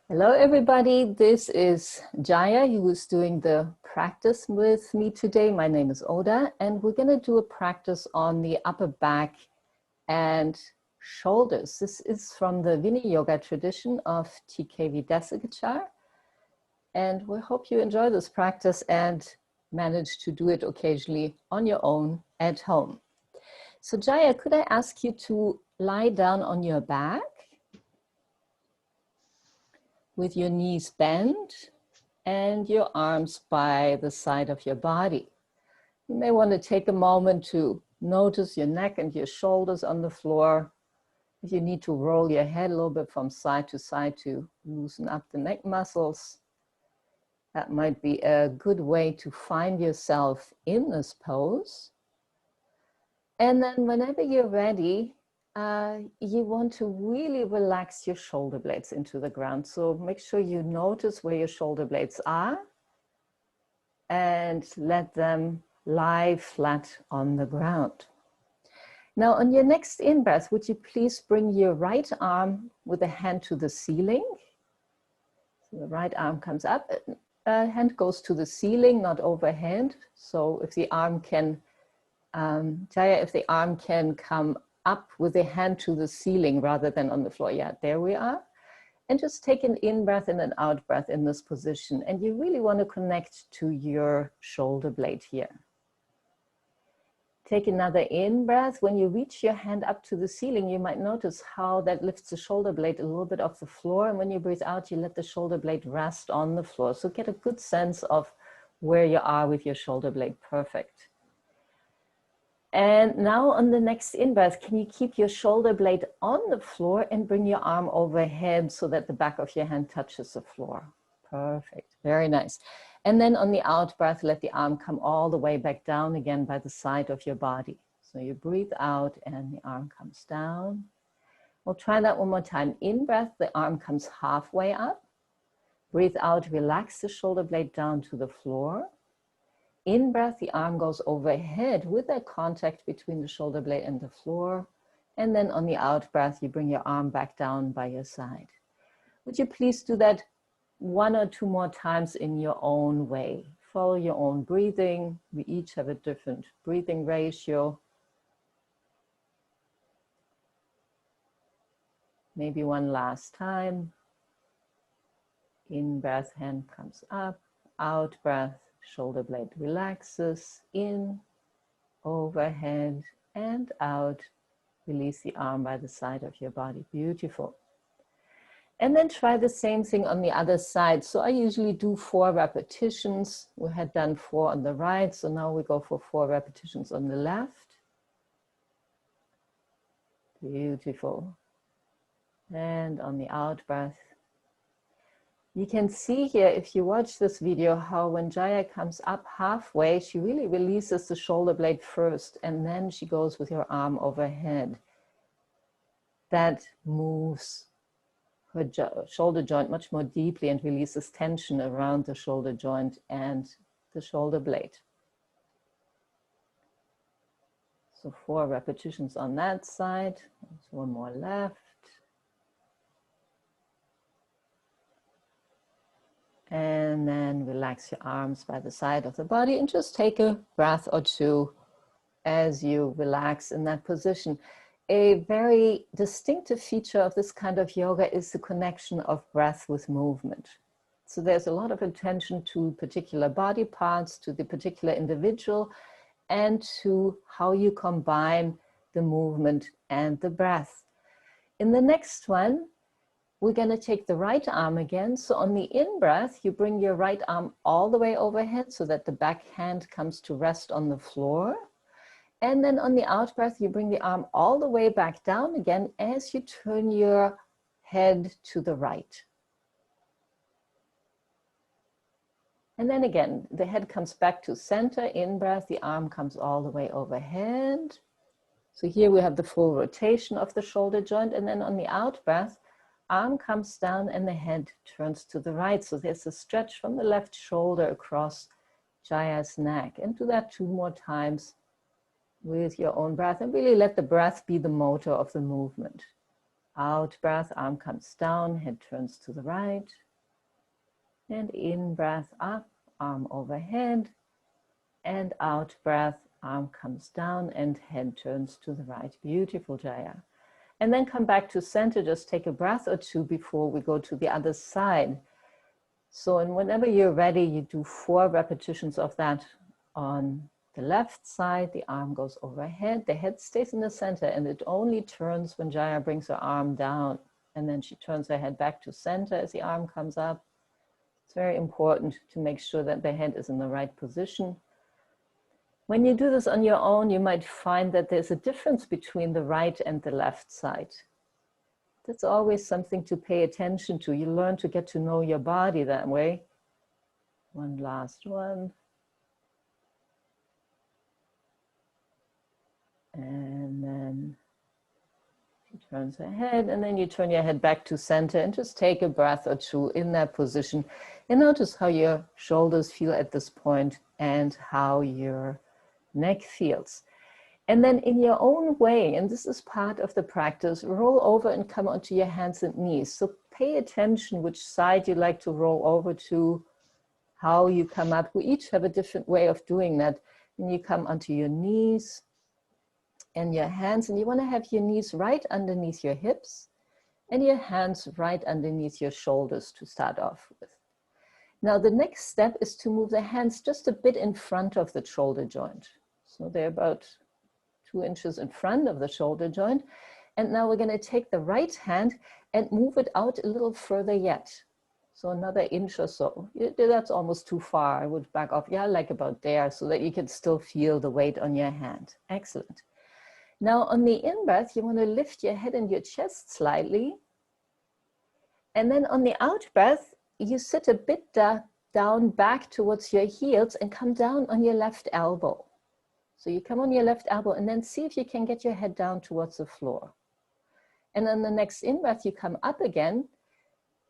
Hello, everybody. This is Jaya, who is doing the practice with me today. My name is Oda, and we're going to do a practice on the upper back and shoulders. This is from the Viniyoga tradition of T.K.V. Desikachar, and we hope you enjoy this practice and manage to do it occasionally on your own at home. So Jaya, could I ask you to lie down on your back with your knees bent and your arms by the side of your body. You may want to take a moment to notice your neck and your shoulders on the floor. If you need to roll your head a little bit from side to side to loosen up the neck muscles, that might be a good way to find yourself in this pose. And then whenever you're ready, you want to really relax your shoulder blades into the ground. So make sure you notice where your shoulder blades are and let them lie flat on the ground. Now on your next in-breath, would you please bring your right arm with a hand to the ceiling? So the right arm comes up, hand goes to the ceiling, not overhead. So if the arm can, Jaya, if the arm can come up with the hand to the ceiling rather than on the floor. Yeah, there we are. And just take an in-breath and an out-breath in this position. And you really want to connect to your shoulder blade here. Take another in-breath. When you reach your hand up to the ceiling, you might notice how that lifts the shoulder blade a little bit off the floor. And when you breathe out, you let the shoulder blade rest on the floor. So get a good sense of where you are with your shoulder blade. Perfect. And now on the next in-breath, can you keep your shoulder blade on the floor and bring your arm overhead so that the back of your hand touches the floor? Perfect, very nice. And then on the out-breath, let the arm come all the way back down again by the side of your body. So you breathe out and the arm comes down. We'll try that one more time. In-breath, the arm comes halfway up. Breathe out, relax the shoulder blade down to the floor. In breath, the arm goes overhead with that contact between the shoulder blade and the floor. And then on the out breath, you bring your arm back down by your side. Would you please do that one or two more times in your own way? Follow your own breathing. We each have a different breathing ratio. Maybe one last time. In breath, hand comes up. Out breath. Shoulder blade relaxes, in, overhead, and out. Release the arm by the side of your body. Beautiful. And then try the same thing on the other side. So I usually do 4 repetitions. We had done 4 on the right, so now we go for 4 repetitions on the left. Beautiful. And on the out breath. You can see here, if you watch this video, how when Jaya comes up halfway, she really releases the shoulder blade first, and then she goes with her arm overhead. That moves her shoulder joint much more deeply and releases tension around the shoulder joint and the shoulder blade. So 4 repetitions on that side. There's one more left. And then relax your arms by the side of the body and just take a breath or two as you relax in that position. A very distinctive feature of this kind of yoga is the connection of breath with movement. So there's a lot of attention to particular body parts, to the particular individual, and to how you combine the movement and the breath. In the next one, we're going to take the right arm again. So on the in-breath, you bring your right arm all the way overhead so that the back hand comes to rest on the floor. And then on the out-breath, you bring the arm all the way back down again as you turn your head to the right. And then again, the head comes back to center. In-breath, the arm comes all the way overhead. So here we have the full rotation of the shoulder joint. And then on the out-breath, arm comes down and the head turns to the right. So there's a stretch from the left shoulder across Jaya's neck. And do that 2 more times with your own breath. And really let the breath be the motor of the movement. Out breath, arm comes down, head turns to the right. And in breath up, arm overhead. And out breath, arm comes down and head turns to the right. Beautiful, Jaya. And then come back to center. Just take a breath or two before we go to the other side. So, and whenever you're ready, you do 4 repetitions of that on the left side. The arm goes overhead, the head stays in the center, and it only turns when Jaya brings her arm down. And then she turns her head back to center as the arm comes up. It's very important to make sure that the head is in the right position. When you do this on your own, you might find that there's a difference between the right and the left side. That's always something to pay attention to. You learn to get to know your body that way. One last one. And then she turns her head, and then you turn your head back to center and just take a breath or two in that position. And notice how your shoulders feel at this point and how your neck feels. And then in your own way, and this is part of the practice, roll over and come onto your hands and knees. So pay attention which side you like to roll over to, how you come up. We each have a different way of doing that. And you come onto your knees and your hands, and you want to have your knees right underneath your hips and your hands right underneath your shoulders to start off with. Now the next step is to move the hands just a bit in front of the shoulder joint. So they're about 2 inches in front of the shoulder joint. And now we're going to take the right hand and move it out a little further yet. So another inch or so. That's almost too far. I would back off, yeah, like about there, so that you can still feel the weight on your hand. Excellent. Now on the in-breath, you want to lift your head and your chest slightly. And then on the out-breath, you sit a bit down back towards your heels and come down on your left elbow. So you come on your left elbow and then see if you can get your head down towards the floor. And then the next in-breath, you come up again.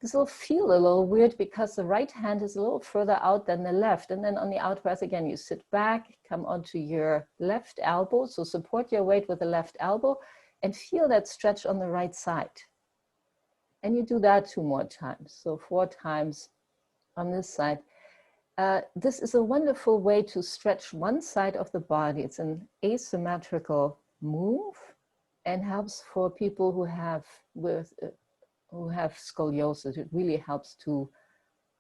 This will feel a little weird because the right hand is a little further out than the left. And then on the out-breath again, you sit back, come onto your left elbow. So support your weight with the left elbow and feel that stretch on the right side. And you do that 2 more times. So 4 times on this side. This is a wonderful way to stretch one side of the body. It's an asymmetrical move and helps for people who have scoliosis. It really helps to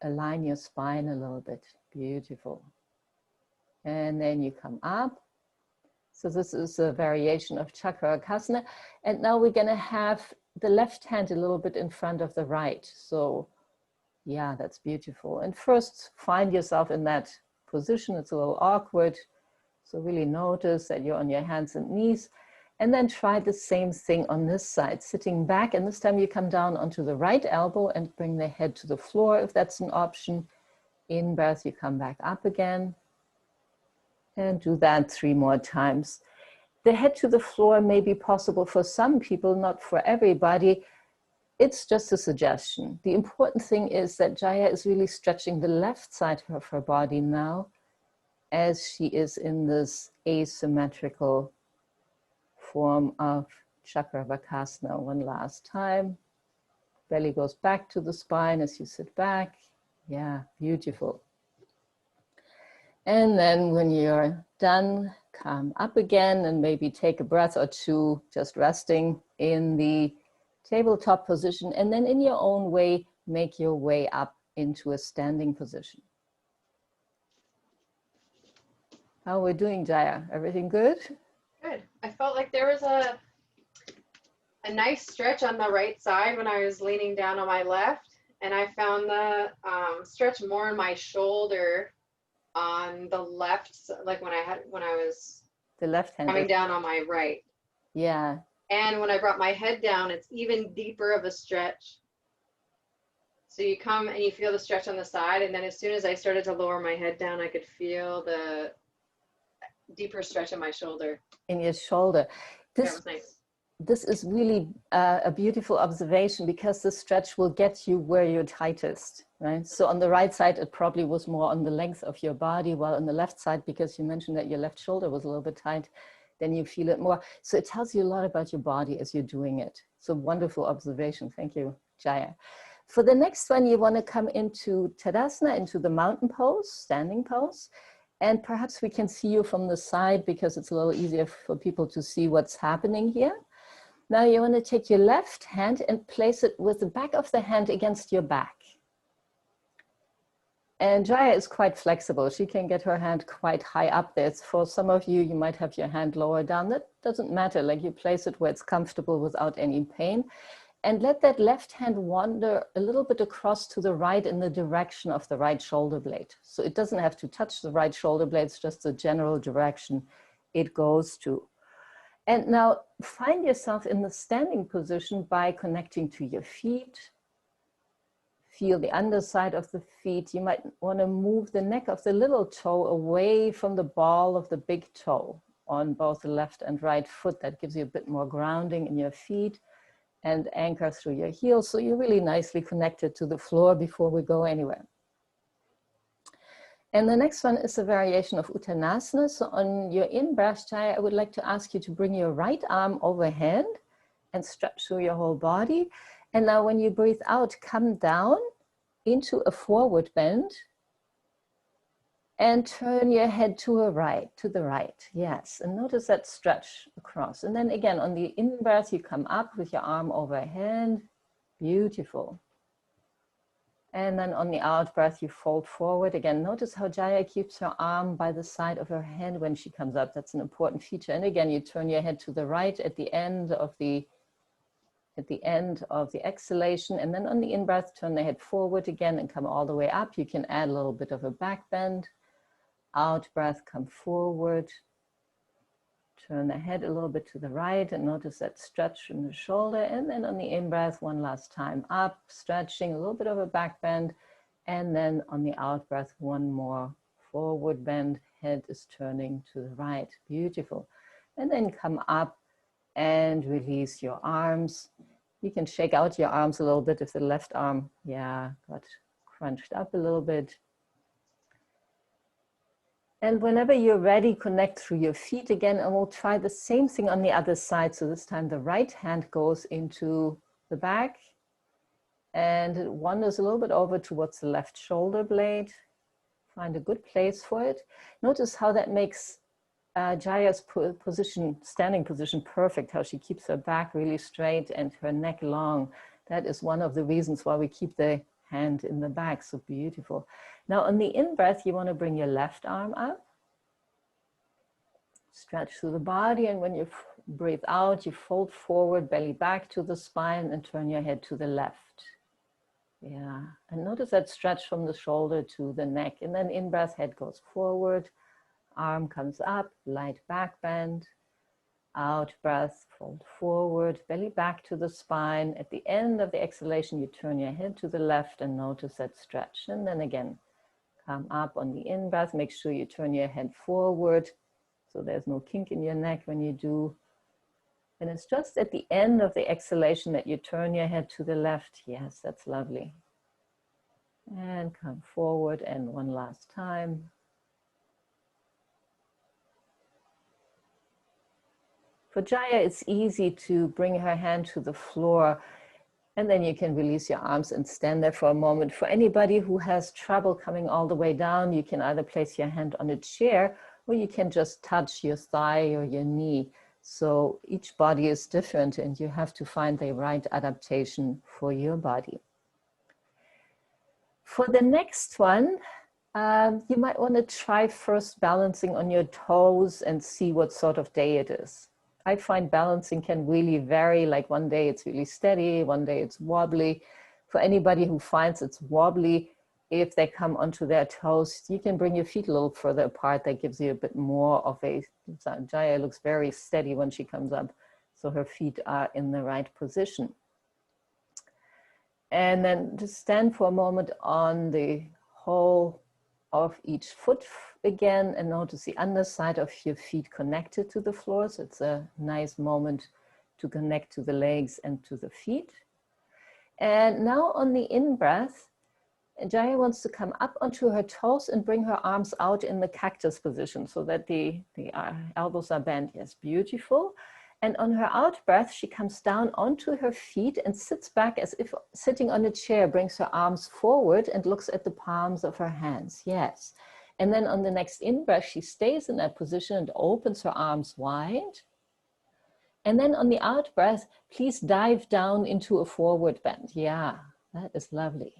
align your spine a little bit. Beautiful. And then you come up. So this is a variation of Chakrakasana. And now we're going to have the left hand a little bit in front of the right. So yeah, that's beautiful. And first, find yourself in that position. It's a little awkward. So really notice that you're on your hands and knees. And then try the same thing on this side, sitting back. And this time you come down onto the right elbow and bring the head to the floor, if that's an option. In breath, you come back up again. And do that 3 more times. The head to the floor may be possible for some people, not for everybody. It's just a suggestion. The important thing is that Jaya is really stretching the left side of her body now as she is in this asymmetrical form of Chakravakasana. One last time. Belly goes back to the spine as you sit back. Yeah, beautiful. And then when you're done, come up again and maybe take a breath or 2, just resting in the tabletop position, and then in your own way, make your way up into a standing position. How are we doing, Jaya? Everything good? Good. I felt like there was a nice stretch on the right side when I was leaning down on my left, and I found the stretch more in my shoulder on the left, like when I was the left hand coming down on my right. Yeah. And when I brought my head down, it's even deeper of a stretch. So you come and you feel the stretch on the side, and then as soon as I started to lower my head down, I could feel the deeper stretch in my shoulder. In your shoulder. That was nice. This is really a beautiful observation, because the stretch will get you where you're tightest, right? So on the right side, it probably was more on the length of your body, while on the left side, because you mentioned that your left shoulder was a little bit tight, then you feel it more. So it tells you a lot about your body as you're doing it. So wonderful observation. Thank you, Jaya. For the next one, you want to come into Tadasana, into the mountain pose, standing pose. And perhaps we can see you from the side because it's a little easier for people to see what's happening here. Now you want to take your left hand and place it with the back of the hand against your back. And Jaya is quite flexible. She can get her hand quite high up there. For some of you, you might have your hand lower down. That doesn't matter. Like, you place it where it's comfortable without any pain. And let that left hand wander a little bit across to the right in the direction of the right shoulder blade. So it doesn't have to touch the right shoulder blade, it's just the general direction it goes to. And now find yourself in the standing position by connecting to your feet. Feel the underside of the feet. You might want to move the neck of the little toe away from the ball of the big toe on both the left and right foot. That gives you a bit more grounding in your feet. And anchor through your heels, so you're really nicely connected to the floor before we go anywhere. And the next one is a variation of Uttanasana. So on your in-breath, Jaya, I would like to ask you to bring your right arm overhead and stretch through your whole body. And now when you breathe out, come down into a forward bend and turn your head to the right, yes. And notice that stretch across. And then again, on the in-breath, you come up with your arm overhead, beautiful. And then on the out-breath, you fold forward. Again, notice how Jaya keeps her arm by the side of her head when she comes up. That's an important feature. And again, you turn your head to the right at the end of the exhalation. And then on the in-breath, turn the head forward again and come all the way up. You can add a little bit of a back bend. Out breath, come forward, turn the head a little bit to the right and notice that stretch in the shoulder. And then on the in-breath, one last time up, stretching, a little bit of a back bend. And then on the out-breath, one more forward bend, head is turning to the right, beautiful. And then come up and release your arms. You can shake out your arms a little bit if the left arm, got crunched up a little bit. And whenever you're ready, connect through your feet again, and we'll try the same thing on the other side. So this time the right hand goes into the back and it wanders a little bit over towards the left shoulder blade. Find a good place for it. Notice how that makes Jaya's standing position perfect, how she keeps her back really straight and her neck long. That is one of the reasons why we keep the hand in the back, so beautiful. Now on the in-breath, you want to bring your left arm up, stretch through the body, and when you breathe out, you fold forward, belly back to the spine, and turn your head to the left. Yeah, and notice that stretch from the shoulder to the neck, and then in-breath, head goes forward, arm comes up, light back bend. Out breath, fold forward, belly back to the spine. At the end of the exhalation, you turn your head to the left and notice that stretch. And then again, come up on the in-breath. Make sure you turn your head forward so there's no kink in your neck when you do. And it's just at the end of the exhalation that you turn your head to the left. Yes, that's lovely. And come forward, and one last time. For Jaya, it's easy to bring her hand to the floor, and then you can release your arms and stand there for a moment. For anybody who has trouble coming all the way down, you can either place your hand on a chair or you can just touch your thigh or your knee. So each body is different and you have to find the right adaptation for your body. For the next one, you might want to try first balancing on your toes and see what sort of day it is. I find balancing can really vary, like one day it's really steady, one day it's wobbly. For anybody who finds it's wobbly, if they come onto their toes, you can bring your feet a little further apart. That gives you a bit more of a, Jaya looks very steady when she comes up, so her feet are in the right position. And then just stand for a moment on the whole of each foot again and notice the underside of your feet connected to the floor. So it's a nice moment to connect to the legs and to the feet. And now on the in-breath, Jaya wants to come up onto her toes and bring her arms out in the cactus position so that the elbows are bent. Yes, beautiful. And on her out breath, she comes down onto her feet and sits back as if sitting on a chair, brings her arms forward and looks at the palms of her hands. Yes. And then on the next in-breath, she stays in that position and opens her arms wide. And then on the out breath, please dive down into a forward bend. Yeah, that is lovely.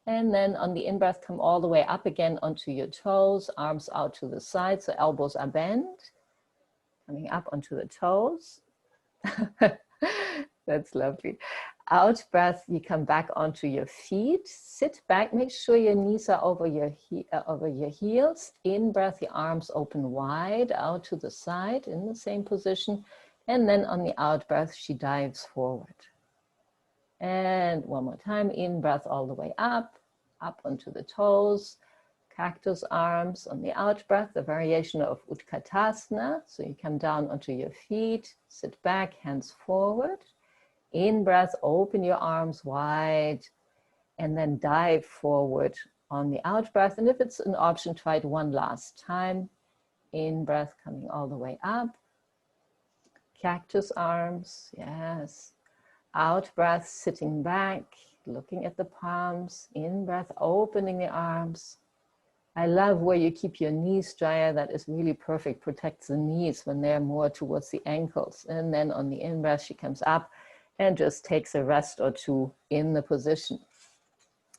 And then on the in-breath, come all the way up again onto your toes, arms out to the side, so elbows are bent. Coming up onto the toes. That's lovely. Out breath, you come back onto your feet, sit back, make sure your knees are over your heels. In breath, the arms open wide out to the side in the same position. And then on the out breath, she dives forward. And one more time, in breath all the way up onto the toes. Cactus arms on the out breath, the variation of Utkatasana. So you come down onto your feet, sit back, hands forward. In breath, open your arms wide and then dive forward on the out breath. And if it's an option, try it one last time. In breath, coming all the way up. Cactus arms, yes. Out breath, sitting back, looking at the palms. In breath, opening the arms. I love where you keep your knees, Jaya. That is really perfect. Protects the knees when they're more towards the ankles. And then on the in-breath, she comes up and just takes a rest or two in the position.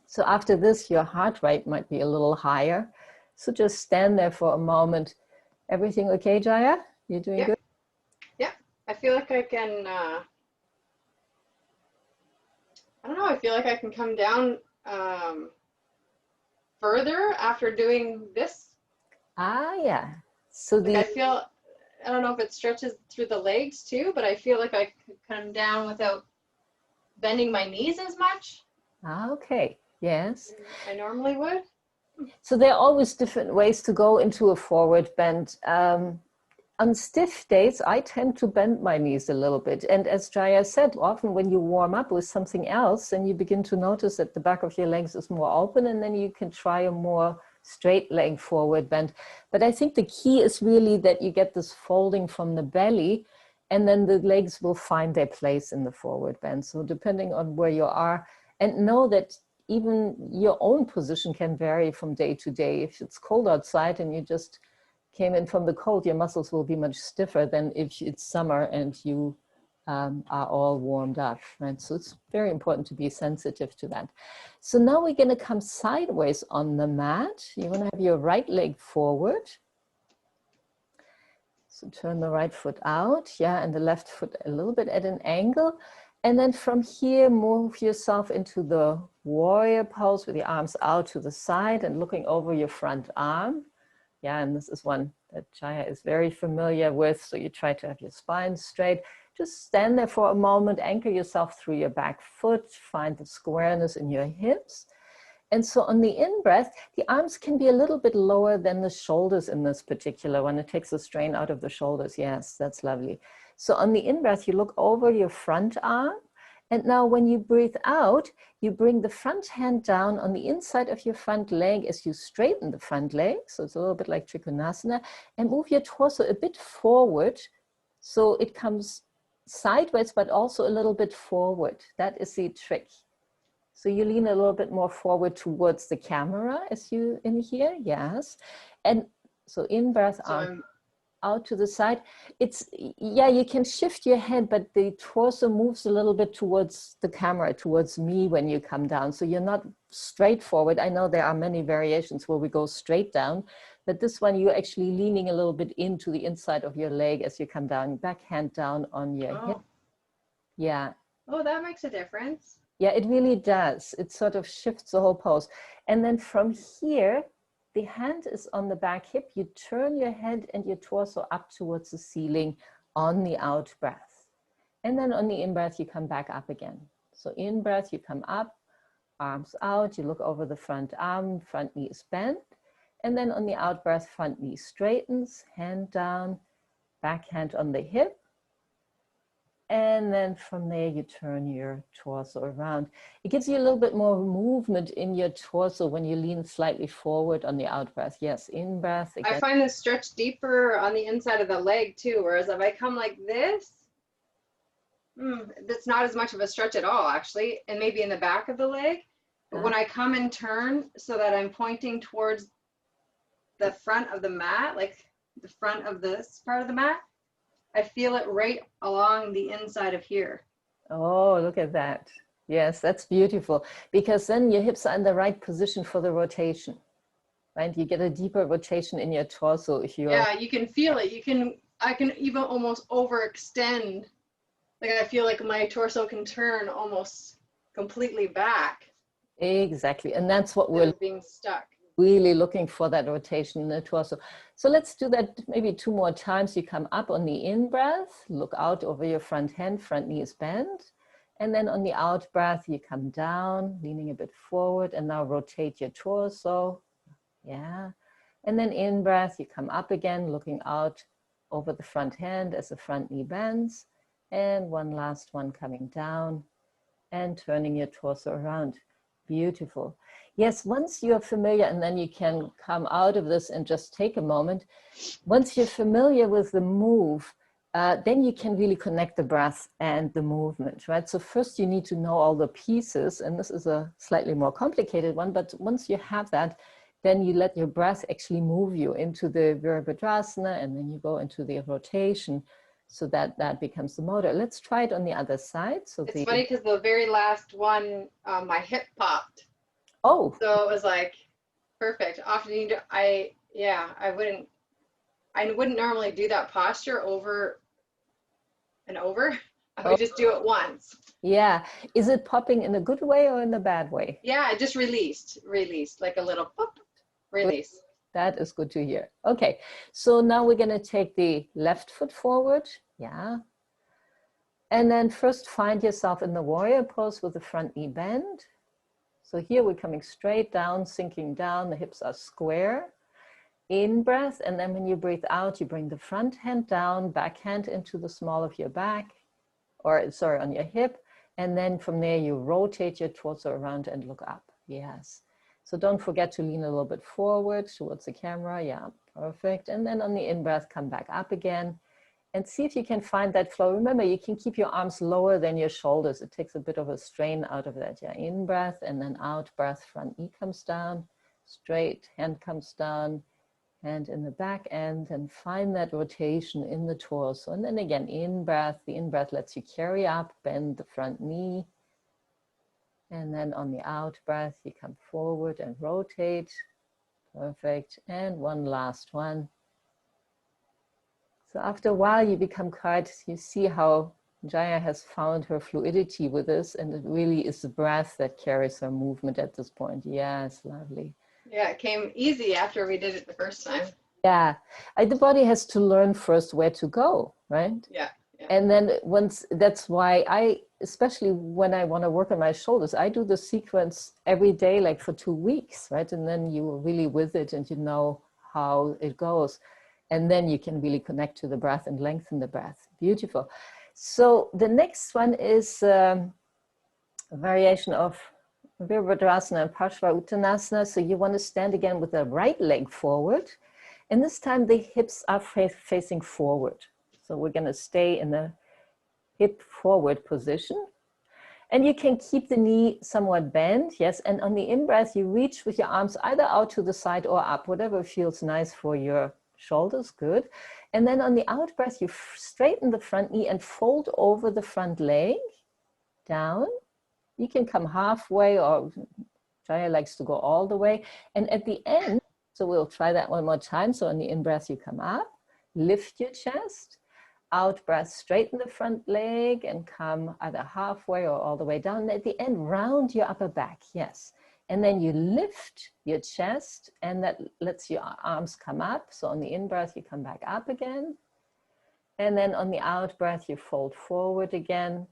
So after this, your heart rate might be a little higher. So just stand there for a moment. Everything okay, Jaya? You're doing good? Yeah, I feel like I can, I don't know, I feel like I can come down further after doing this. Ah, yeah. So like I feel, I don't know if it stretches through the legs too, but I feel like I could come down without bending my knees as much. Okay, yes. I normally would. So there are always different ways to go into a forward bend. On stiff days, I tend to bend my knees a little bit. And as Jaya said, often when you warm up with something else, then you begin to notice that the back of your legs is more open, and then you can try a more straight leg forward bend. But I think the key is really that you get this folding from the belly, and then the legs will find their place in the forward bend. So depending on where you are, and know that even your own position can vary from day to day. If it's cold outside and you just came in from the cold, your muscles will be much stiffer than if it's summer and you are all warmed up, right? So it's very important to be sensitive to that. So now we're going to come sideways on the mat. You want to have your right leg forward. So turn the right foot out, yeah, and the left foot a little bit at an angle. And then from here, move yourself into the warrior pose with the arms out to the side and looking over your front arm. Yeah, and this is one that Jaya is very familiar with. So you try to have your spine straight. Just stand there for a moment, anchor yourself through your back foot, find the squareness in your hips. And so on the in-breath, the arms can be a little bit lower than the shoulders in this particular one. It takes the strain out of the shoulders. Yes, that's lovely. So on the in-breath, you look over your front arm. And now when you breathe out, you bring the front hand down on the inside of your front leg as you straighten the front leg. So it's a little bit like Trikonasana, and move your torso a bit forward. So it comes sideways, but also a little bit forward. That is the trick. So you lean a little bit more forward towards the camera as you in here. Yes. And so in breath, arm out to the side. It's, yeah, you can shift your head, but the torso moves a little bit towards the camera, towards me when you come down. So you're not straight forward. I know there are many variations where we go straight down, but this one you're actually leaning a little bit into the inside of your leg as you come down, back hand down on your hip. Yeah. Oh, that makes a difference. Yeah, it really does. It sort of shifts the whole pose. And then from here, the hand is on the back hip. You turn your head and your torso up towards the ceiling on the out breath. And then on the in breath, you come back up again. So in breath, you come up, arms out, you look over the front arm, front knee is bent. And then on the out breath, front knee straightens, hand down, back hand on the hip. And then from there, you turn your torso around. It gives you a little bit more movement in your torso when you lean slightly forward on the out breath. Yes, in breath. Again. I find this stretch deeper on the inside of the leg too, whereas if I come like this, that's not as much of a stretch at all, actually, and maybe in the back of the leg. But when I come and turn so that I'm pointing towards the front of the mat, like the front of this part of the mat, I feel it right along the inside of here. Oh, look at that. Yes, that's beautiful, because then your hips are in the right position for the rotation, right? You get a deeper rotation in your torso if you're... Yeah, you can feel it. I can even almost overextend. Like I feel like my torso can turn almost completely back. Exactly, and that's what we're being stuck. Really looking for, that rotation in the torso. So let's do that maybe 2 more times. You come up on the in breath, look out over your front hand, front knee is bent. And then on the out breath, you come down, leaning a bit forward, and now rotate your torso. Yeah. And then in breath, you come up again, looking out over the front hand as the front knee bends. And one last one coming down and turning your torso around. Beautiful. Yes, once you're familiar, and then you can come out of this and just take a moment. Once you're familiar with the move, then you can really connect the breath and the movement, right? So first you need to know all the pieces, and this is a slightly more complicated one, but once you have that, then you let your breath actually move you into the Virabhadrasana, and then you go into the rotation, so that becomes the motor. Let's try it on the other side. So it's funny because the very last one, my hip popped. Oh. So it was like perfect. Often I wouldn't normally do that posture over and over. I would just do it once. Yeah. Is it popping in a good way or in a bad way? Yeah, it just released like a little pop, release. That is good to hear. Okay, so now we're going to take the left foot forward. Yeah. And then first find yourself in the warrior pose with the front knee bend. So here we're coming straight down, sinking down, the hips are square. In breath, and then when you breathe out, you bring the front hand down, back hand into the small of your back, or sorry, on your hip. And then from there, you rotate your torso around and look up. Yes. So don't forget to lean a little bit forward towards the camera. Yeah, perfect. And then on the in-breath, come back up again and see if you can find that flow. Remember, you can keep your arms lower than your shoulders. It takes a bit of a strain out of that. Yeah, in-breath and then out-breath, front knee comes down, straight, hand comes down, hand in the back end, and find that rotation in the torso. And then again, in-breath, the in-breath lets you carry up, bend the front knee. And then on the out breath, you come forward and rotate. Perfect. And one last one. So after a while, you become quite, you see how Jaya has found her fluidity with this, and it really is the breath that carries her movement at this point. Yes, lovely. Yeah, it came easy after we did it the first time. Yeah, the body has to learn first where to go, right? Yeah. And then once, that's why especially when I want to work on my shoulders, I do the sequence every day, like for 2 weeks, right? And then you are really with it and you know how it goes. And then you can really connect to the breath and lengthen the breath. Beautiful. So the next one is a variation of Virabhadrasana and Parshva So you want to stand again with the right leg forward. And this time the hips are facing forward. So we're going to stay in the hip forward position. And you can keep the knee somewhat bent, yes. And on the in-breath, you reach with your arms either out to the side or up, whatever feels nice for your shoulders, good. And then on the out-breath, you straighten the front knee and fold over the front leg, down. You can come halfway, or Jaya likes to go all the way. And at the end, so we'll try that one more time. So on the in-breath, you come up, lift your chest. Out breath, straighten the front leg and come either halfway or all the way down. And at the end, round your upper back, yes. And then you lift your chest and that lets your arms come up. So on the in-breath, you come back up again. And then on the out-breath, you fold forward again.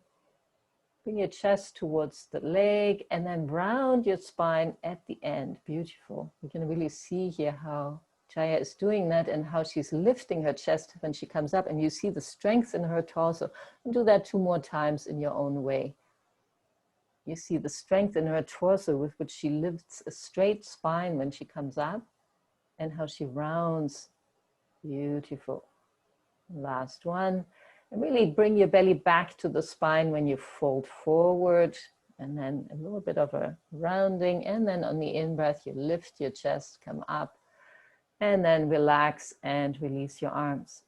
Bring your chest towards the leg and then round your spine at the end. Beautiful. You can really see here how Jaya is doing that and how she's lifting her chest when she comes up, and you see the strength in her torso. And do that 2 more times in your own way. You see the strength in her torso with which she lifts a straight spine when she comes up, and how she rounds. Beautiful. Last one. And really bring your belly back to the spine when you fold forward, and then a little bit of a rounding. And then on the in-breath, you lift your chest, come up, and then relax and release your arms.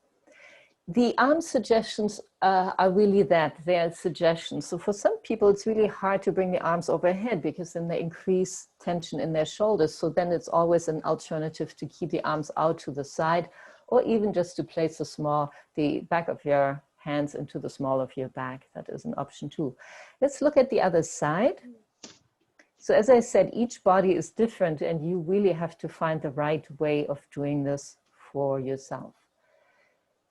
The arm suggestions are really that, they're suggestions. So for some people, it's really hard to bring the arms overhead because then they increase tension in their shoulders. So then it's always an alternative to keep the arms out to the side, or even just to place the back of your hands into the small of your back. That is an option too. Let's look at the other side. So as I said, each body is different, and you really have to find the right way of doing this for yourself.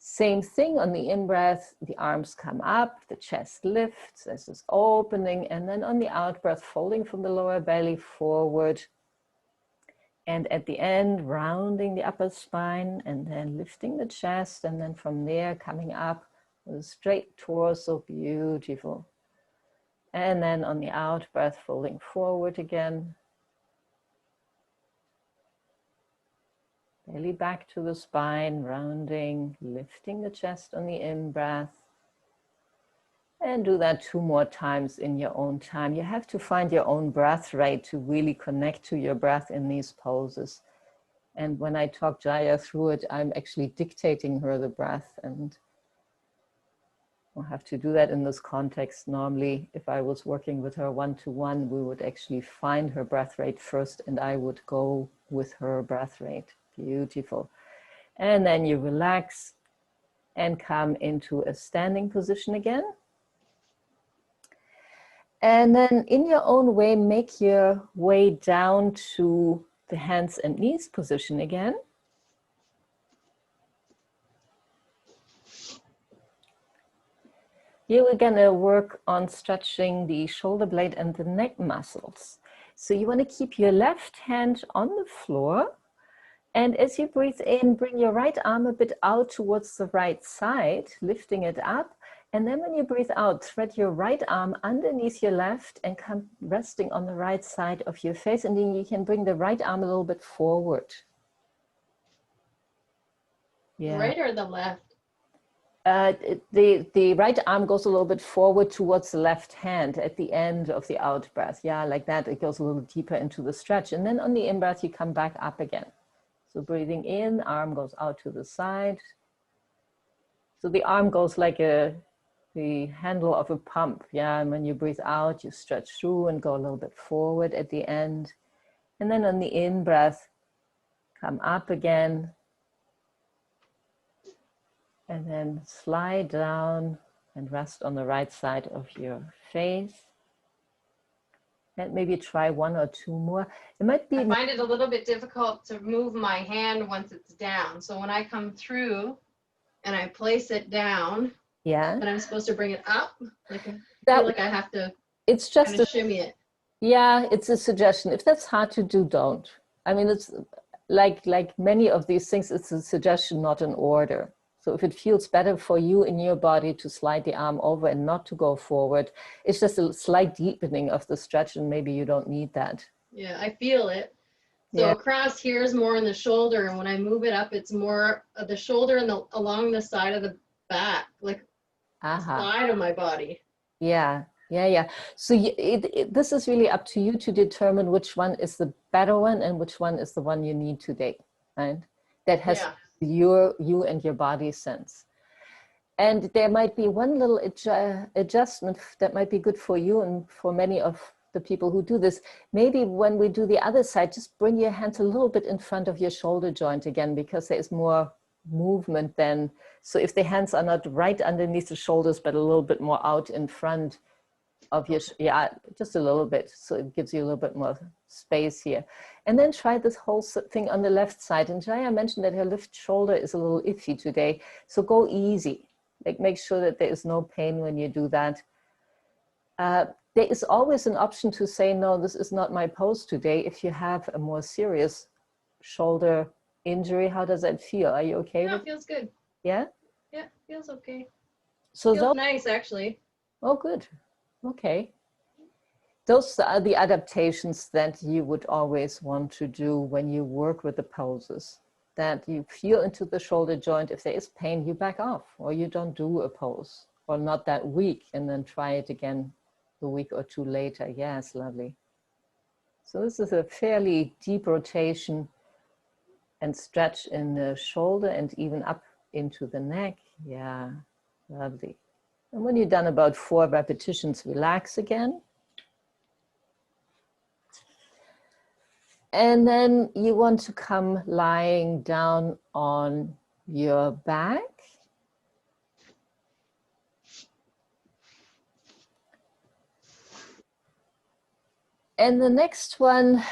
Same thing on the in-breath, the arms come up, the chest lifts, there's this opening, and then on the out-breath, folding from the lower belly forward. And at the end, rounding the upper spine, and then lifting the chest, and then from there coming up with a straight torso, beautiful. And then on the out breath, folding forward again. Belly back to the spine, rounding, lifting the chest on the in breath. And do that 2 more times in your own time. You have to find your own breath rate to really connect to your breath in these poses. And when I talk Jaya through it, I'm actually dictating her the breath, and I'll have to do that in this context. Normally, if I was working with her one-to-one, we would actually find her breath rate first, and I would go with her breath rate. Beautiful. And then you relax and come into a standing position again. And then in your own way, make your way down to the hands and knees position again. Here we're gonna work on stretching the shoulder blade and the neck muscles. So you wanna keep your left hand on the floor, and as you breathe in, bring your right arm a bit out towards the right side, lifting it up. And then when you breathe out, thread your right arm underneath your left and come resting on the right side of your face. And then you can bring the right arm a little bit forward. Yeah. Right or the left? The right arm goes a little bit forward towards the left hand at the end of the out breath. Yeah, like that. It goes a little deeper into the stretch. And then on the in breath, you come back up again. So breathing in, arm goes out to the side. So the arm goes like the handle of a pump, yeah, and when you breathe out, you stretch through and go a little bit forward at the end. And then on the in-breath, come up again, and then slide down and rest on the right side of your face. And maybe try 1 or 2 more. It might be. I find it a little bit difficult to move my hand once it's down. So when I come through and I place it down, yeah, and I'm supposed to bring it up. Like I feel like I have to. It's just kind of shimmy it. Yeah, it's a suggestion. If that's hard to do, don't. I mean, it's like many of these things. It's a suggestion, not an order. So if it feels better for you in your body to slide the arm over and not to go forward, it's just a slight deepening of the stretch, and maybe you don't need that. Yeah, I feel it. So across here is more in the shoulder, and when I move it up, it's more of the shoulder and along the side of the back, like the side of my body. Yeah. So this is really up to you to determine which one is the better one and which one is the one you need today, right? That has you and your body sense. And there might be one little adjustment that might be good for you and for many of the people who do this. Maybe when we do the other side, just bring your hands a little bit in front of your shoulder joint again, because there is more movement then. So if the hands are not right underneath the shoulders, but a little bit more out in front of your, just a little bit. So it gives you a little bit more space here. And then try this whole thing on the left side. And Jaya mentioned that her left shoulder is a little iffy today. So go easy. Like make sure that there is no pain when you do that. There is always an option to say, no, this is not my pose today, if you have a more serious shoulder injury. How does that feel? Are you okay No, with it feels good. Yeah? Yeah, feels okay. So Feels nice, actually. Oh, good. Okay. Those are the adaptations that you would always want to do when you work with the poses. That you feel into the shoulder joint. If there is pain, you back off, or you don't do a pose, or not that week, and then try it again a week or two later. Yes, lovely. So this is a fairly deep rotation and stretch in the shoulder and even up into the neck. Yeah, lovely. And when you're done about 4 repetitions, relax again. And then you want to come lying down on your back. And the next one,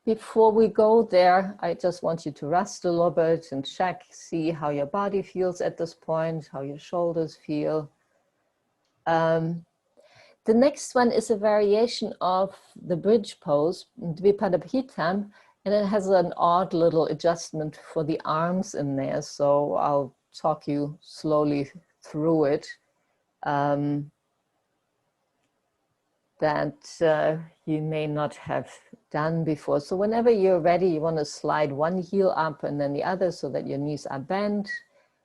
before we go there, I just want you to rest a little bit and check, see how your body feels at this point, how your shoulders feel. The next one is a variation of the bridge pose, Dvipadabhitam, and it has an odd little adjustment for the arms in there. So I'll talk you slowly through it. That you may not have done before. So whenever you're ready, you want to slide one heel up and then the other so that your knees are bent,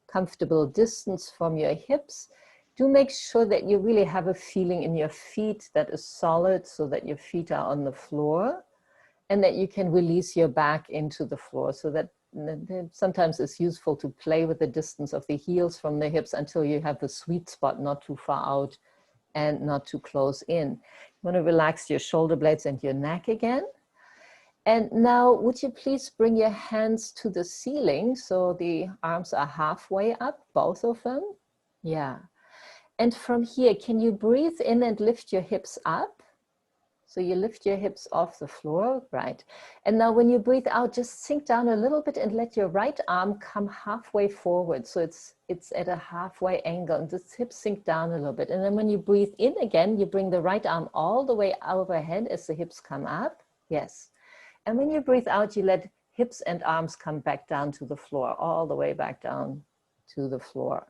comfortable distance from your hips. Do make sure that you really have a feeling in your feet that is solid so that your feet are on the floor and that you can release your back into the floor. So that sometimes it's useful to play with the distance of the heels from the hips until you have the sweet spot, not too far out and not too close in. You want to relax your shoulder blades and your neck again. And now, would you please bring your hands to the ceiling so the arms are halfway up, both of them? Yeah. And from here, can you breathe in and lift your hips up? So you lift your hips off the floor, right? And now when you breathe out, just sink down a little bit and let your right arm come halfway forward. So it's at a halfway angle and just hips sink down a little bit. And then when you breathe in again, you bring the right arm all the way overhead as the hips come up. Yes. And when you breathe out, you let hips and arms come back down to the floor, all the way back down to the floor.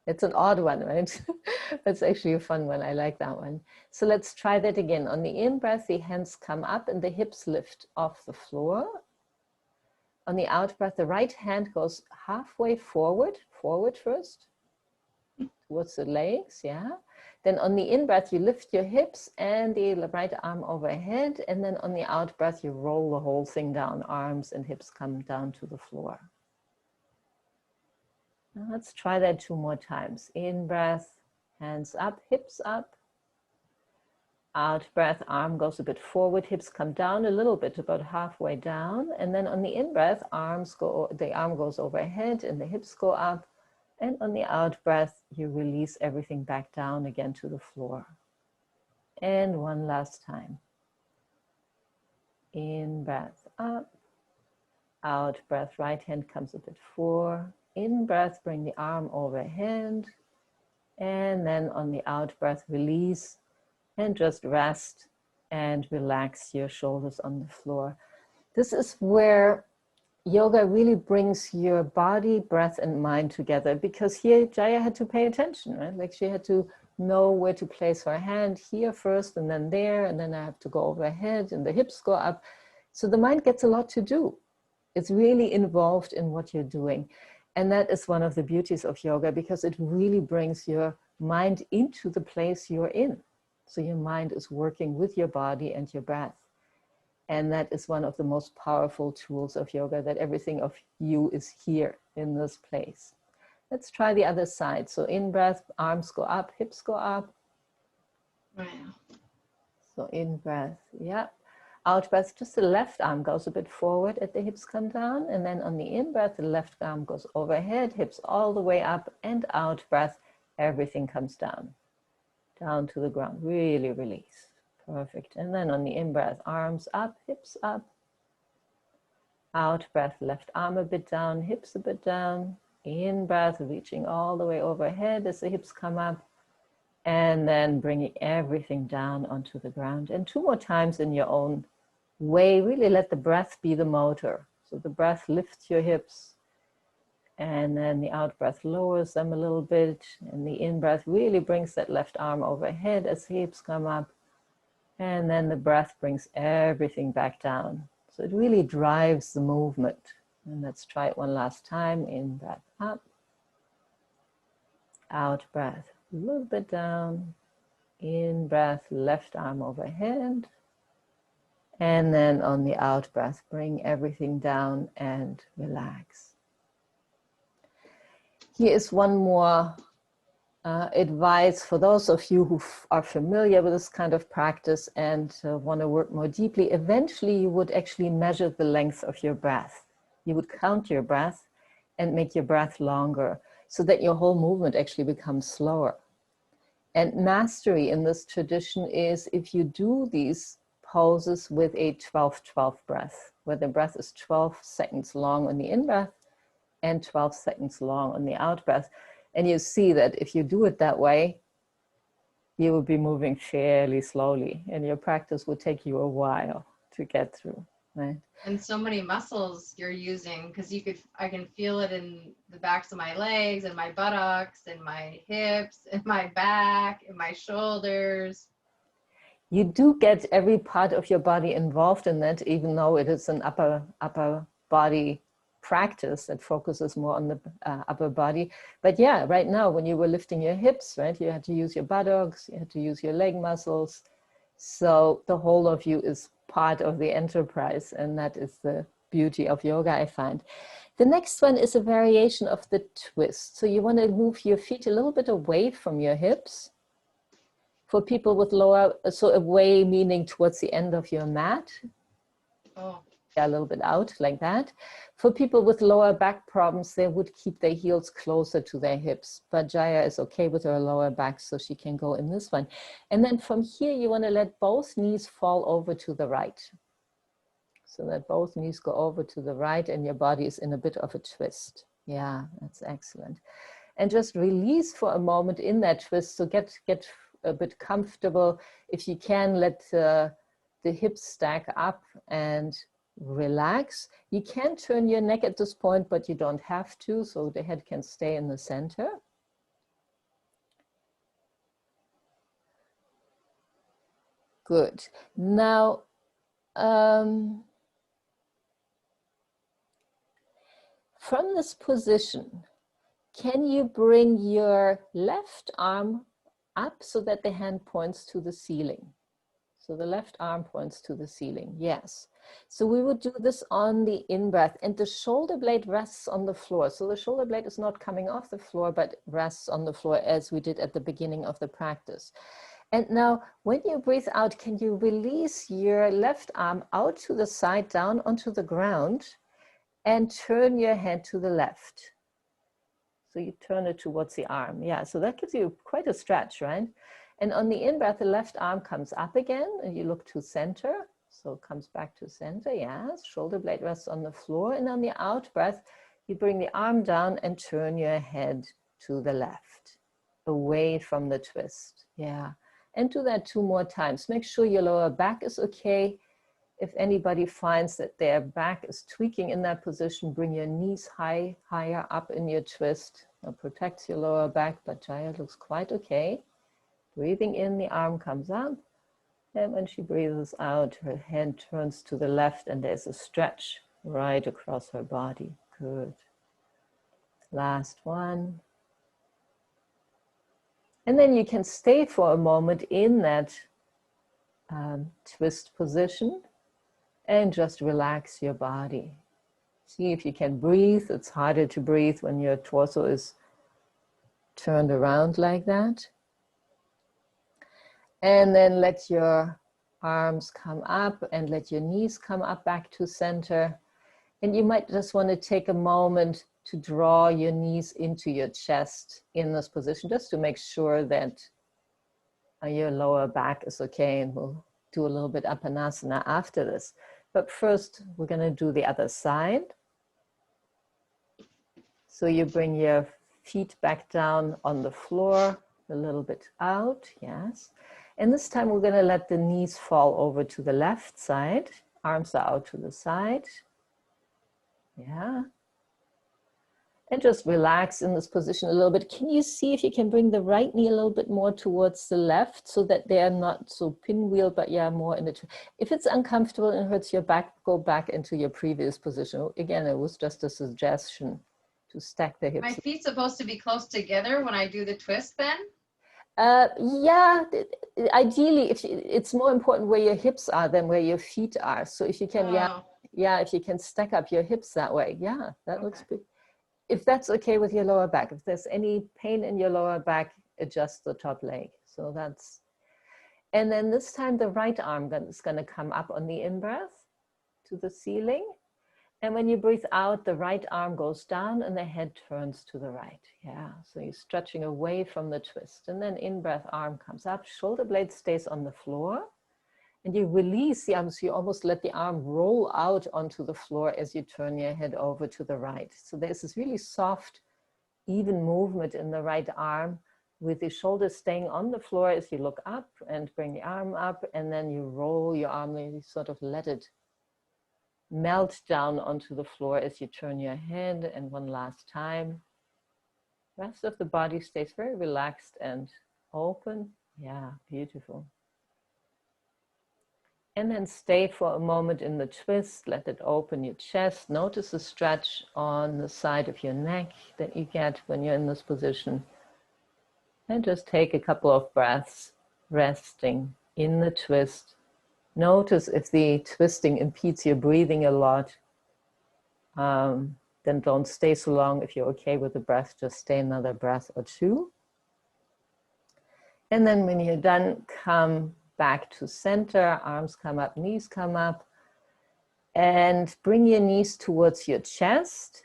It's an odd one, right? That's actually a fun one. I like that one. So let's try that again. On the in-breath, the hands come up and the hips lift off the floor. On the out-breath, the right hand goes halfway forward first, towards the legs, yeah. Then on the in-breath, you lift your hips and the right arm overhead. And then on the out-breath, you roll the whole thing down. Arms and hips come down to the floor. Now let's try that 2 more times. In breath, hands up, hips up. Out breath, arm goes a bit forward, hips come down a little bit, about halfway down. And then on the in breath, the arm goes overhead and the hips go up. And on the out breath, you release everything back down again to the floor. And one last time. In breath, up. Out breath, right hand comes a bit forward. In breath, bring the arm overhead. And then on the out breath, release and just rest and relax your shoulders on the floor. This is where yoga really brings your body, breath, and mind together, because here Jaya had to pay attention, right? Like she had to know where to place her hand, here first and then there, and then I have to go overhead and the hips go up. So the mind gets a lot to do. It's really involved in what you're doing. And that is one of the beauties of yoga, because it really brings your mind into the place you're in. So your mind is working with your body and your breath. And that is one of the most powerful tools of yoga, that everything of you is here in this place. Let's try the other side. So in breath, arms go up, hips go up. Wow. So in breath, yeah. Out breath, just the left arm goes a bit forward as the hips come down. And then on the in breath, the left arm goes overhead, hips all the way up, and out breath, everything comes down to the ground. Really release. Perfect. And then on the in breath, arms up, hips up. Out breath, left arm a bit down, hips a bit down. In breath, reaching all the way overhead as the hips come up. And then bringing everything down onto the ground. And 2 more times in your own way. Really let the breath be the motor. So the breath lifts your hips, and then the out breath lowers them a little bit, and the in breath really brings that left arm overhead as the hips come up, and then the breath brings everything back down. So it really drives the movement. And let's try it one last time. In breath up, out breath a little bit down, in breath left arm overhead, and then on the out breath bring everything down and relax. Here is one more advice for those of you who are familiar with this kind of practice and want to work more deeply. Eventually you would actually measure the length of your breath. You would count your breath and make your breath longer so that your whole movement actually becomes slower. And mastery in this tradition is if you do these poses with a 12-12 breath, where the breath is 12 seconds long on the in-breath and 12 seconds long on the out-breath. And you see that if you do it that way, you will be moving fairly slowly, and your practice will take you a while to get through, right? And so many muscles you're using, because I can feel it in the backs of my legs and my buttocks and my hips and my back and my shoulders. You do get every part of your body involved in that, even though it is an upper body practice that focuses more on the upper body. But yeah, right now when you were lifting your hips, right, you had to use your buttocks, you had to use your leg muscles. So the whole of you is part of the enterprise, and that is the beauty of yoga, I find. The next one is a variation of the twist. So you want to move your feet a little bit away from your hips. For people with lower, so away meaning towards the end of your mat. Oh. A little bit out like that. For people with lower back problems, they would keep their heels closer to their hips, but Jaya is okay with her lower back, so she can go in this one. And then from here, you want to let both knees fall over to the right. So that both knees go over to the right and your body is in a bit of a twist. Yeah, that's excellent. And just release for a moment in that twist. So get a bit comfortable. If you can, let the hips stack up and relax. You can turn your neck at this point, but you don't have to, so the head can stay in the center. Good. Now, from this position, can you bring your left arm up so that the hand points to the ceiling? So the left arm points to the ceiling, yes. So we would do this on the in-breath, and the shoulder blade rests on the floor. So the shoulder blade is not coming off the floor, but rests on the floor as we did at the beginning of the practice. And now when you breathe out, can you release your left arm out to the side, down onto the ground, and turn your head to the left? So you turn it towards the arm. Yeah, so that gives you quite a stretch, right? And on the in-breath, the left arm comes up again and you look to center. So it comes back to center, yes. Shoulder blade rests on the floor. And on the out breath, you bring the arm down and turn your head to the left, away from the twist. Yeah, and do that 2 more times. Make sure your lower back is okay. If anybody finds that their back is tweaking in that position, bring your knees higher up in your twist. That protects your lower back, but Jaya looks quite okay. Breathing in, the arm comes up. And when she breathes out, her head turns to the left and there's a stretch right across her body. Good. Last one. And then you can stay for a moment in that twist position and just relax your body. See if you can breathe. It's harder to breathe when your torso is turned around like that. And then let your arms come up and let your knees come up back to center. And you might just want to take a moment to draw your knees into your chest in this position, just to make sure that your lower back is okay. And we'll do a little bit Apanasana after this. But first, we're going to do the other side. So you bring your feet back down on the floor, a little bit out, yes. And this time we're going to let the knees fall over to the left side. Arms are out to the side. Yeah. And just relax in this position a little bit. Can you see if you can bring the right knee a little bit more towards the left so that they are not so pinwheel, but yeah, more in the... If it's uncomfortable and hurts your back, go back into your previous position. Again, it was just a suggestion to stack the hips. My feet's supposed to be close together when I do the twist then? Yeah, ideally, it's more important where your hips are than where your feet are. So if you can, yeah, if you can stack up your hips that way, yeah, that looks good. If that's okay with your lower back, if there's any pain in your lower back, adjust the top leg. So that's, and then this time the right arm is going to come up on the in-breath to the ceiling. And when you breathe out, the right arm goes down and the head turns to the right. Yeah, so you're stretching away from the twist. And then in-breath, arm comes up, shoulder blade stays on the floor. And you release the arm, so you almost let the arm roll out onto the floor as you turn your head over to the right. So there's this really soft, even movement in the right arm with the shoulders staying on the floor as you look up and bring the arm up, and then you roll your arm and you sort of let it melt down onto the floor as you turn your head. And one last time. Rest of the body stays very relaxed and open. Yeah, beautiful. And then stay for a moment in the twist. Let it open your chest. Notice the stretch on the side of your neck that you get when you're in this position. And just take a couple of breaths, resting in the twist. Notice if the twisting impedes your breathing a lot, then don't stay so long. If you're okay with the breath, just stay another breath or two. And then when you're done, come back to center, arms come up, knees come up, and bring your knees towards your chest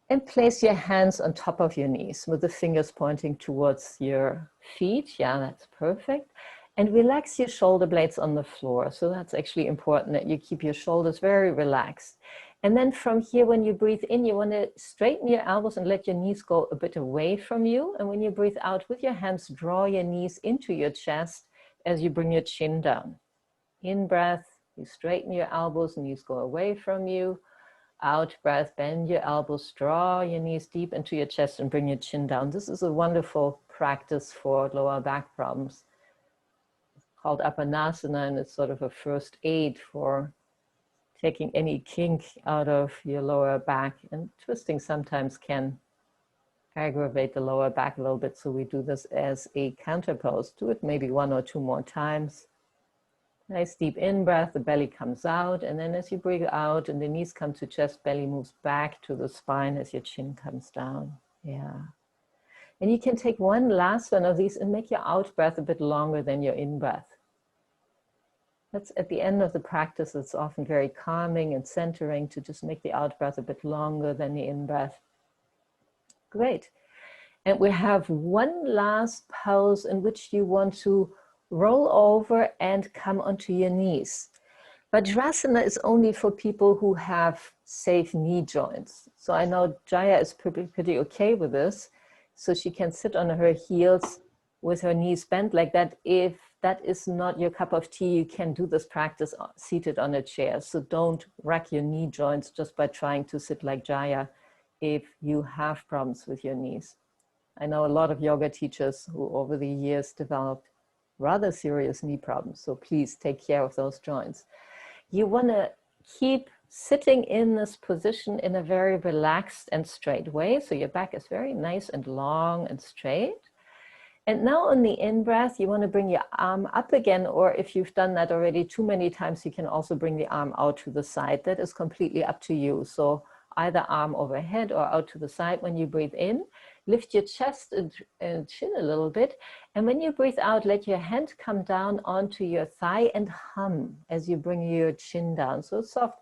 and place your hands on top of your knees with the fingers pointing towards your feet. Yeah, that's perfect. And relax your shoulder blades on the floor. So that's actually important that you keep your shoulders very relaxed. And then from here, when you breathe in, you want to straighten your elbows and let your knees go a bit away from you. And when you breathe out with your hands, draw your knees into your chest as you bring your chin down. In breath, you straighten your elbows, knees go away from you. Out breath, bend your elbows, draw your knees deep into your chest and bring your chin down. This is a wonderful practice for lower back problems. It's called Apanasana, and it's sort of a first aid for taking any kink out of your lower back. And twisting sometimes can aggravate the lower back a little bit, so we do this as a counter pose. Do it maybe 1 or 2 more times. Nice deep in breath, the belly comes out, and then as you breathe out and the knees come to chest, belly moves back to the spine as your chin comes down. Yeah. And you can take one last one of these and make your out breath a bit longer than your in breath. That's at the end of the practice. It's often very calming and centering to just make the out breath a bit longer than the in breath. Great. And we have one last pose in which you want to roll over and come onto your knees. Vajrasana is only for people who have safe knee joints. So I know Jaya is pretty okay with this. So she can sit on her heels with her knees bent like that. If that is not your cup of tea, you can do this practice seated on a chair. So don't wreck your knee joints just by trying to sit like Jaya if you have problems with your knees. I know a lot of yoga teachers who over the years developed rather serious knee problems. So please take care of those joints. You want to keep sitting in this position in a very relaxed and straight way. So your back is very nice and long and straight. And now on the in-breath, you want to bring your arm up again, or if you've done that already too many times, you can also bring the arm out to the side. That is completely up to you. So either arm overhead or out to the side when you breathe in. Lift your chest and chin a little bit. And when you breathe out, let your hand come down onto your thigh and hum as you bring your chin down. So it's soft.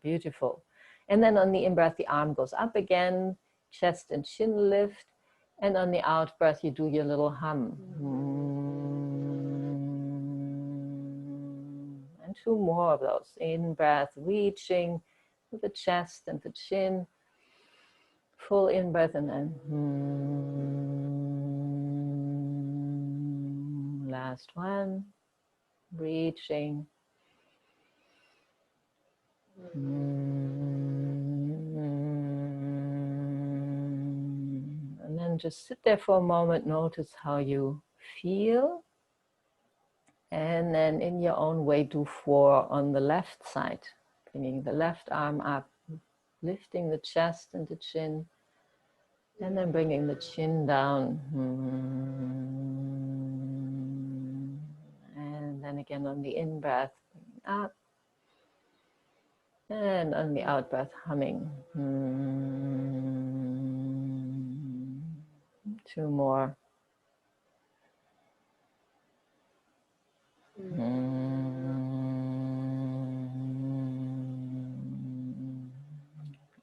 Beautiful. And then on the in-breath, the arm goes up again. Chest and chin lift, and on the out breath you do your little hum. And 2 more of those. In breath, reaching with the chest and the chin. Full in breath, and then last one. Reaching And then just sit there for a moment, notice how you feel. And then in your own way, do 4 on the left side, bringing the left arm up, lifting the chest and the chin, and then bringing the chin down. And then again on the in-breath, up. And on the out-breath, humming. 2 more.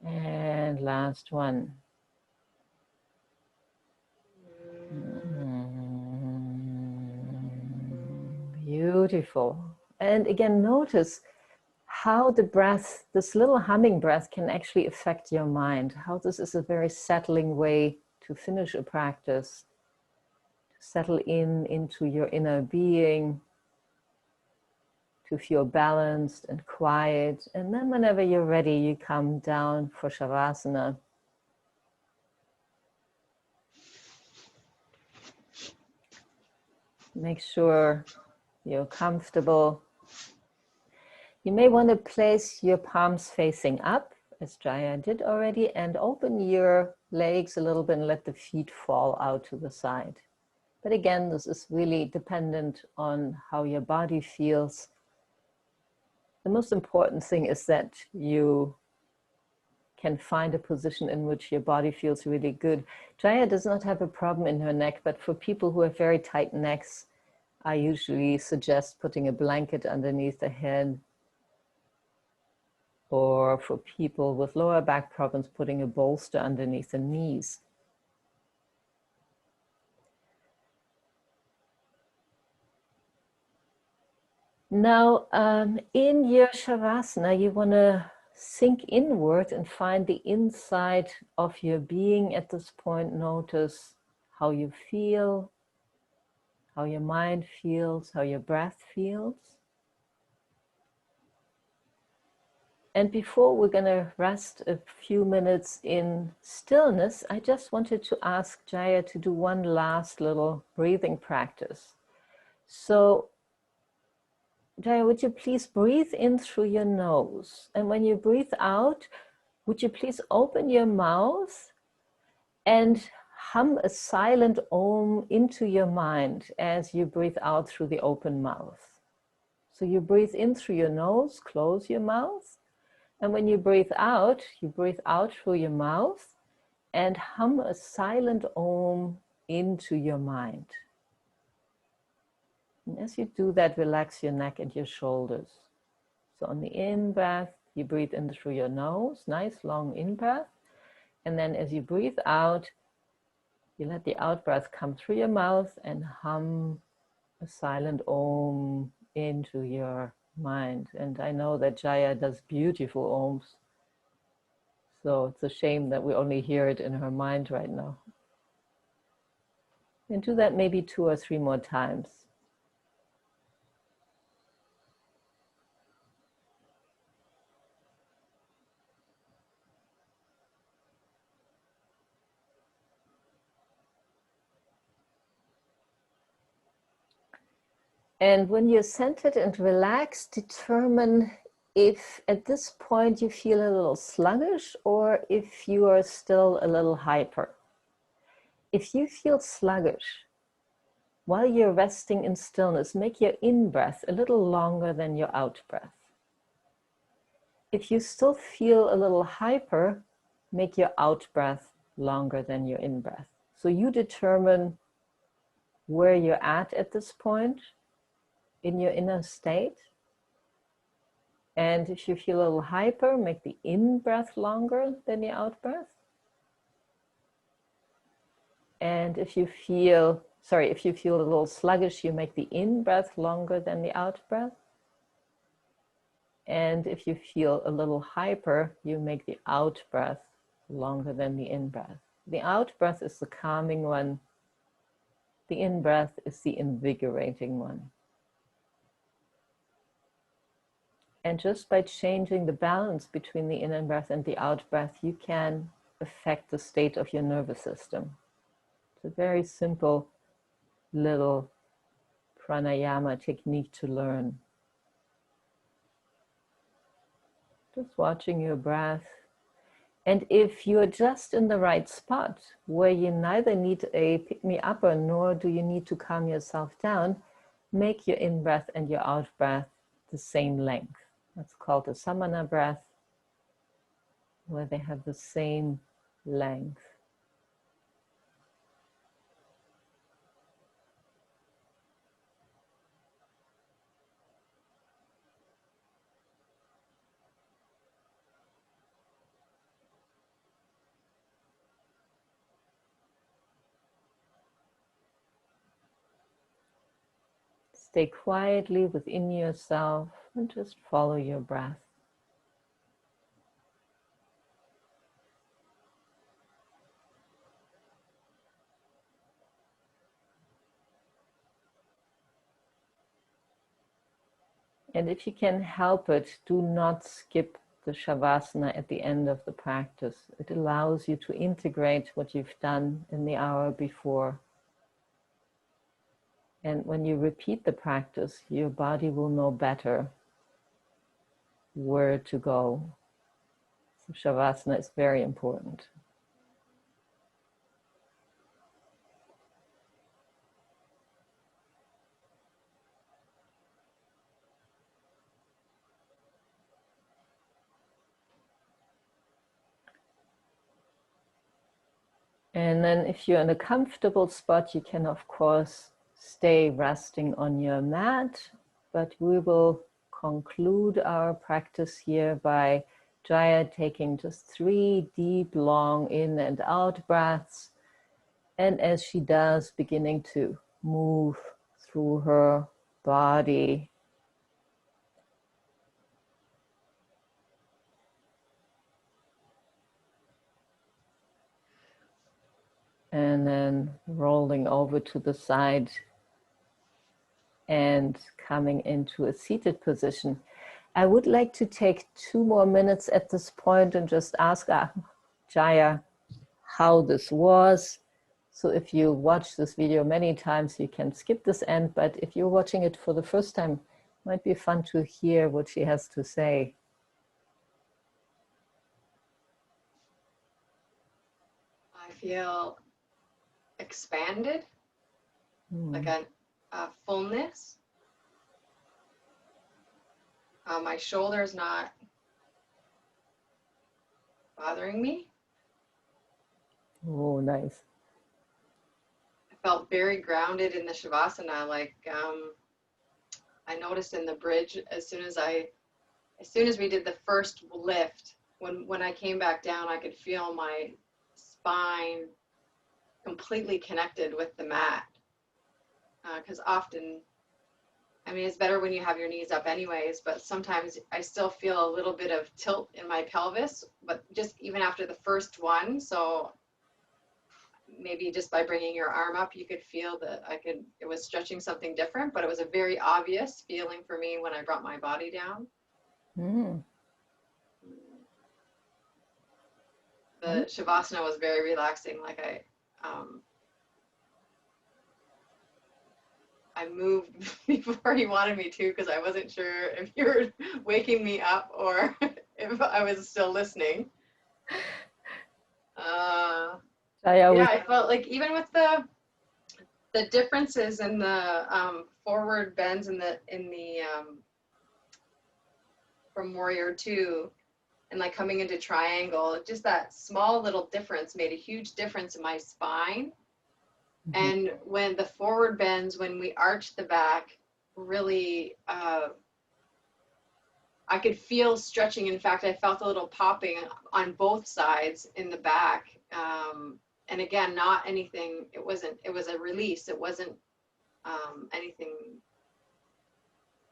And last one. Beautiful. And again, notice how the breath, this little humming breath, can actually affect your mind. How this is a very settling way to finish a practice, to settle into your inner being, to feel balanced and quiet. And then whenever you're ready, you come down for Shavasana. Make sure you're comfortable. You may want to place your palms facing up, as Jaya did already, and open your legs a little bit and let the feet fall out to the side. But again, this is really dependent on how your body feels. The most important thing is that you can find a position in which your body feels really good. Jaya does not have a problem in her neck, but for people who have very tight necks, I usually suggest putting a blanket underneath the head, or for people with lower back problems, putting a bolster underneath the knees. Now, in your Shavasana, you want to sink inward and find the inside of your being at this point. Notice how you feel, how your mind feels, how your breath feels. And before we're going to rest a few minutes in stillness, I just wanted to ask Jaya to do one last little breathing practice. So, Jaya, would you please breathe in through your nose? And when you breathe out, would you please open your mouth and hum a silent Om into your mind as you breathe out through the open mouth? So you breathe in through your nose, close your mouth. And when you breathe out through your mouth and hum a silent Om into your mind. And as you do that, relax your neck and your shoulders. So on the in-breath, you breathe in through your nose, nice long in-breath. And then as you breathe out, you let the out-breath come through your mouth and hum a silent Om into your mind. And I know that Jaya does beautiful Oms. So it's a shame that we only hear it in her mind right now. And do that maybe 2 or 3 more times. And when you're centered and relaxed, determine if at this point you feel a little sluggish or if you are still a little hyper. If you feel sluggish, while you're resting in stillness, make your in-breath a little longer than your out-breath. If you still feel a little hyper, make your out-breath longer than your in-breath. So you determine where you're at this point in your inner state. And if you feel a little hyper, make the in-breath longer than the out-breath. And if you feel a little sluggish, you make the in-breath longer than the out-breath. And if you feel a little hyper, you make the out-breath longer than the in-breath. The out-breath is the calming one. The in-breath is the invigorating one. And just by changing the balance between the in breath and the out breath, you can affect the state of your nervous system. It's a very simple little pranayama technique to learn. Just watching your breath. And if you're just in the right spot, where you neither need a pick-me-upper nor do you need to calm yourself down, make your in-breath and your out-breath the same length. That's called a samana breath, where they have the same length. Stay quietly within yourself and just follow your breath. And if you can help it, do not skip the Shavasana at the end of the practice. It allows you to integrate what you've done in the hour before. And when you repeat the practice, your body will know better where to go. So Shavasana is very important. And then if you're in a comfortable spot, you can, of course, stay resting on your mat, but we will conclude our practice here by Jaya taking just 3 deep, long in and out breaths. And as she does, beginning to move through her body. And then rolling over to the side and coming into a seated position. I would like to take 2 more minutes at this point and just ask Jaya how this was. So if you watch this video many times, you can skip this end, but if you're watching it for the first time, it might be fun to hear what she has to say. I feel expanded, like a fullness. My shoulder's not bothering me. Oh, nice. I felt very grounded in the Shavasana. Like I noticed in the bridge, as soon as we did the first lift, when I came back down, I could feel my spine completely connected with the mat. Because often, I mean, it's better when you have your knees up anyways, but sometimes I still feel a little bit of tilt in my pelvis, but just even after the first one. So maybe just by bringing your arm up, you could feel that it was stretching something different, but it was a very obvious feeling for me when I brought my body down. The Shavasana was very relaxing. Like I moved before you wanted me to, because I wasn't sure if you were waking me up or if I was still listening. Yeah, I felt like even with the differences in the forward bends in the from Warrior 2 and like coming into triangle, just that small little difference made a huge difference in my spine. And when the forward bends, when we arch the back, really, I could feel stretching. In fact, I felt a little popping on both sides in the back. And again, not anything, it was a release. It wasn't anything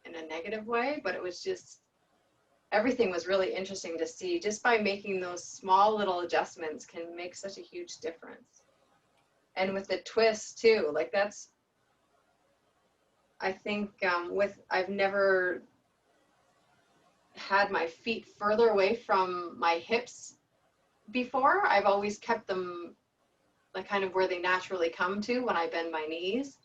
in a negative way, but it was just, everything was really interesting to see. Just by making those small little adjustments can make such a huge difference. And with the twist too, like that's, I think I've never had my feet further away from my hips before. I've always kept them like kind of where they naturally come to when I bend my knees.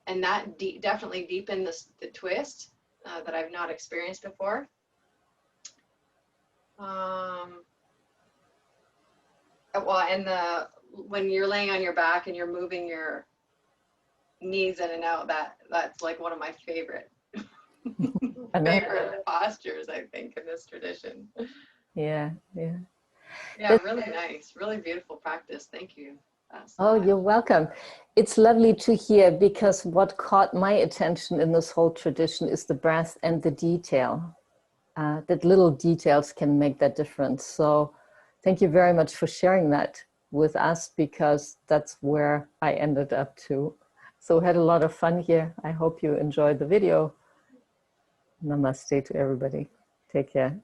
And that definitely deepened the twist that I've not experienced before. Well, and when you're laying on your back and you're moving your knees in and out, that's like one of my favorite favorite postures, I think, in this tradition. Yeah, yeah. Yeah, really nice, really beautiful practice. Thank you. Oh, you're welcome. It's lovely to hear, because what caught my attention in this whole tradition is the breath and the detail. That little details can make that difference. So thank you very much for sharing that with us, because that's where I ended up too. So we had a lot of fun here. I hope you enjoyed the video. Namaste to everybody. Take care.